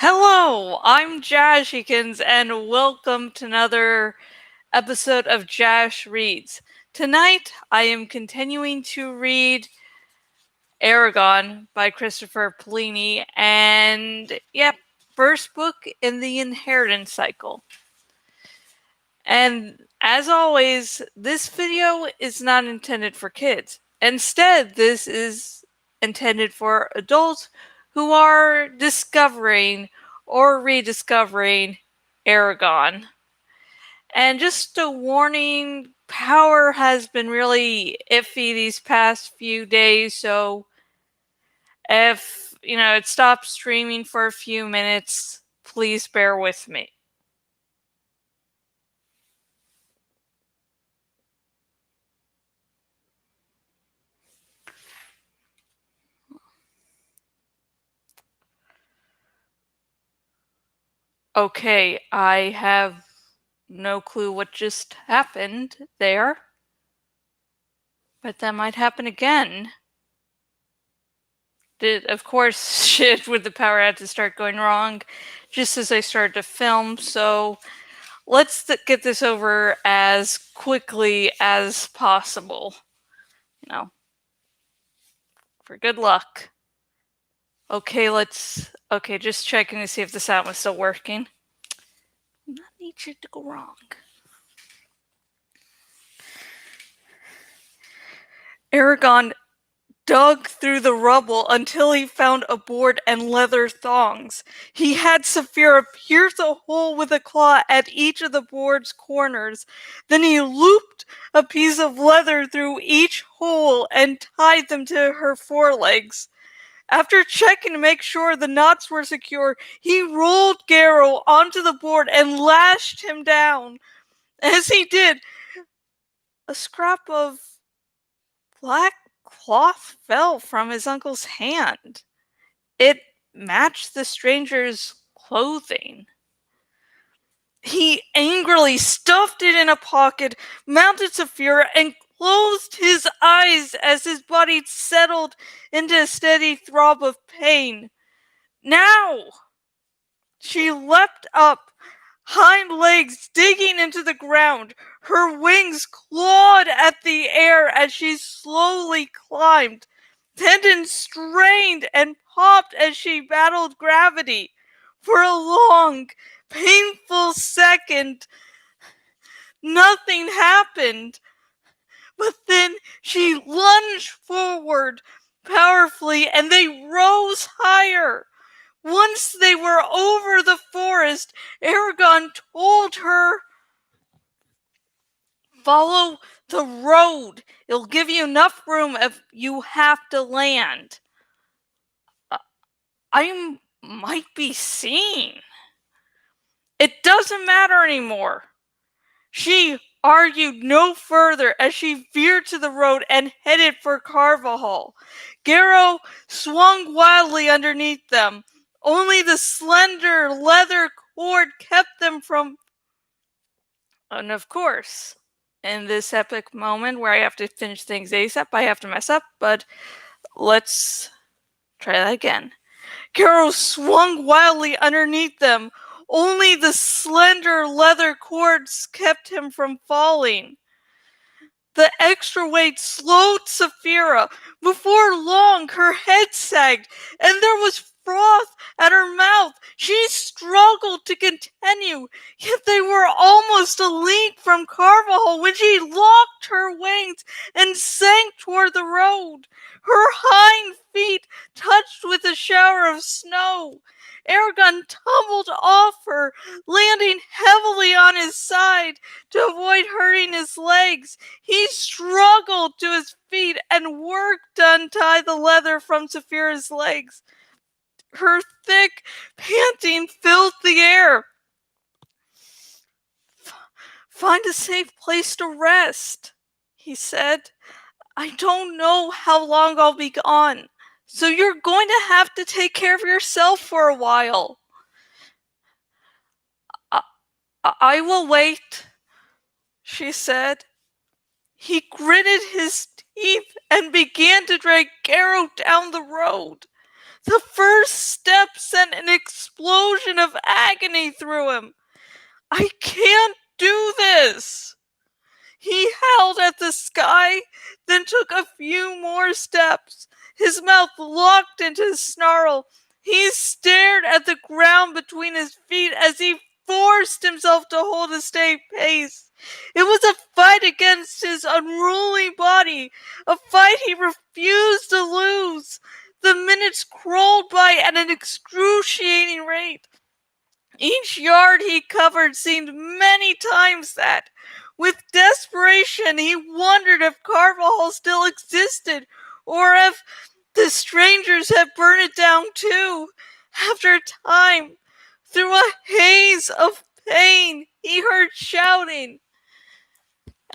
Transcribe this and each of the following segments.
Hello, I'm Jashikins, and welcome to another episode of Jash Reads. Tonight, I am continuing to read Eragon by Christopher Polini, and first book in the Inheritance Cycle. And as always, this video is not intended for kids. Instead, this is intended for adults who are discovering or rediscovering Eragon. And just a warning, power has been really iffy these past few days, so if, it stopped streaming for a few minutes, please bear with me. Okay, I have no clue what just happened there. But that might happen again. Of course, shit with the power had to start going wrong just as I started to film, so let's get this over as quickly as possible. For good luck. Okay, just checking to see if the sound was still working. Not need shit to go wrong. Eragon dug through the rubble until he found a board and leather thongs. He had Saphira pierce a hole with a claw at each of the board's corners. Then he looped a piece of leather through each hole and tied them to her forelegs. After checking to make sure the knots were secure, he rolled Garrow onto the board and lashed him down. As he did, a scrap of black cloth fell from his uncle's hand. It matched the stranger's clothing. He angrily stuffed it in a pocket, mounted Saphira, and closed his eyes as his body settled into a steady throb of pain. Now! She leapt up, hind legs digging into the ground. Her wings clawed at the air as she slowly climbed. Tendons strained and popped as she battled gravity. For a long, painful second, nothing happened. But then she lunged forward powerfully and they rose higher. Once they were over the forest, Eragon told her, "Follow the road. It'll give you enough room if you have to land." I might be seen. It doesn't matter anymore. She argued no further as she veered to the road and headed for Carvajal. Garrow swung wildly underneath them. Only the slender leather cord kept them from... And of course, in this epic moment where I have to finish things ASAP, I have to mess up, but let's try that again. Garrow swung wildly underneath them. Only the slender leather cords kept him from falling. The extra weight slowed Saphira. Before long, her head sagged, and there was froth at her mouth. She struggled to continue, yet they were almost a league from Carvajal when she locked her wings and sank toward the road. Her hind feet touched with a shower of snow. Eragon tumbled off her, landing heavily on his side to avoid hurting his legs. He struggled to his feet and worked to untie the leather from Saphira's legs. Her thick panting filled the air. "Find a safe place to rest," he said. "I don't know how long I'll be gone, so you're going to have to take care of yourself for a while." I will wait," she said. He gritted his teeth and began to drag Garrow down the road. The first steps sent an explosion of agony through him. I can't do this! He howled at the sky, then took a few more steps. His mouth locked into a snarl. He stared at the ground between his feet as he forced himself to hold a steady pace. It was a fight against his unruly body, a fight he refused to lose. The minutes crawled by at an excruciating rate. Each yard he covered seemed many times that. With desperation, he wondered if Carvajal still existed, or if the strangers had burned it down too. After a time, through a haze of pain, he heard shouting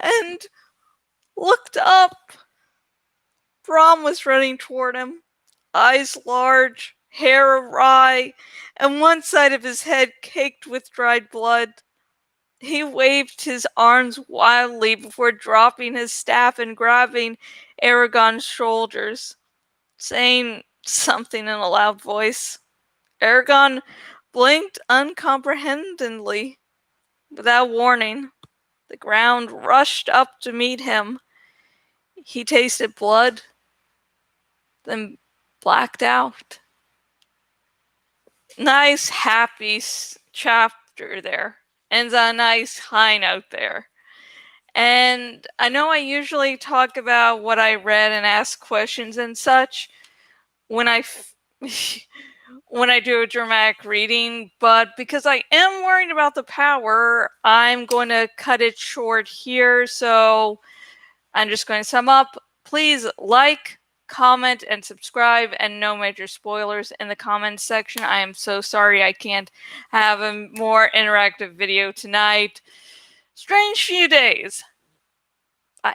and looked up. Brom was running toward him, eyes large, hair awry, and one side of his head caked with dried blood. He waved his arms wildly before dropping his staff and grabbing Eragon's shoulders, saying something in a loud voice. Eragon blinked uncomprehendingly. Without warning, the ground rushed up to meet him. He tasted blood, then blacked out. Nice, happy chapter there. Ends on a nice high note there. And I know I usually talk about what I read and ask questions and such when I when I do a dramatic reading, but because I am worried about the power, I'm going to cut it short here. So I'm just going to sum up. Please like, comment, and subscribe, and no major spoilers in the comments section. I am so sorry I can't have a more interactive video tonight. Strange few days. Bye.